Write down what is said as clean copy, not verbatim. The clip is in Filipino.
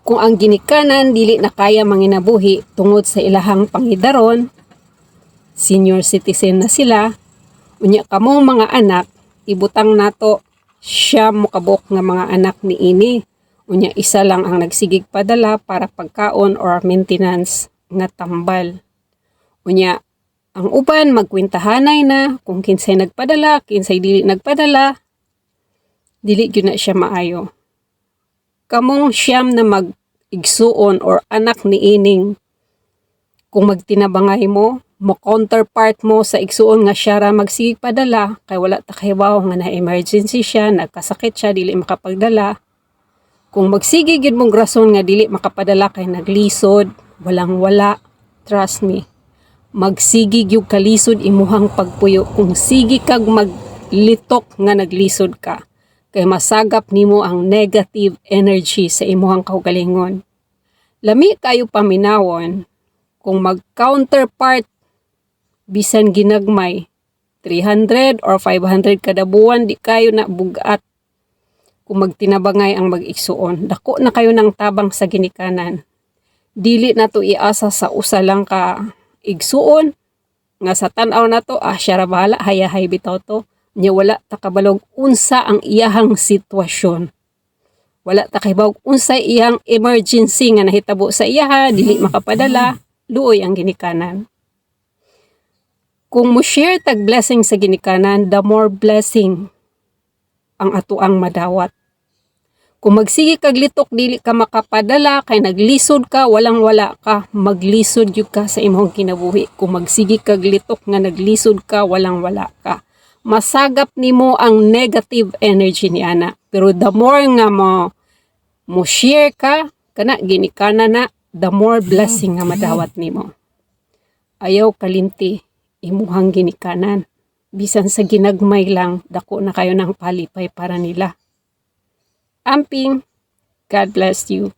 Kung ang ginikanan dili na kaya manginabuhi tungod sa ilahang pangidaron, senior citizen na sila, unya kamong mga anak, ibutang nato siya mukabok nga mga anak ni ini. Unya isa lang ang nagsigig padala para pagkaon or maintenance nga tambal. Unya ang uban magkwintahanay na kung kinsay nagpadala, kinsay dili nagpadala, dili gyud na siya maayo. Kamong siyam na mag-igsuon or anak ni ining, kung magtinabangay mo counterpart mo sa igsuon nga siya ra magsigig padala, kay wala ta kahibaw nga na emergency siya, nagkasakit siya, dili makapagdala. Kung magsigig yun mong rason nga dili makapadala kay naglisod, walang wala, trust me, magsigig yung kalisod imuhang pagpuyo. Kung sige kag maglitok nga naglisod ka, kay masagap nimo ang negative energy sa imuhang kaugalingon. Lami kayo paminawon, kung mag-counterpart bisan ginagmay 300 or 500 kada buwan, di kayo na bugat. Kung magtinabangay ang mag-igsuon, dako na kayo ng tabang sa ginikanan. Dili na to iasa sa usa lang ka igsuon nga sa tan-aw na to, siya ra bahala, hayahay bitaw to. Nya wala ta kabalog unsa ang iyahang sitwasyon. Wala ta kahibaw unsay iyang emergency nga nahitabo sa iyaha, dili makapadala, luoy ang ginikanan. Kung mo share tag blessing sa ginikanan, the more blessing ang atuang madawat. Kung magsige kag litok dili ka makapadala kay naglisod ka, walang wala ka, maglisod gyud ka sa imong kinabuhi. Kung magsige kag litok nga naglisod ka, walang wala ka, masagap nimo ang negative energy ni ana. Pero the more nga mo share ka kana ginikanan na, the more blessing nga madawat nimo. Ayaw kalimti imuhang ginikanan. Bisan sa ginagmay lang, dako na kayo ng palipay para nila. Amping, God bless you.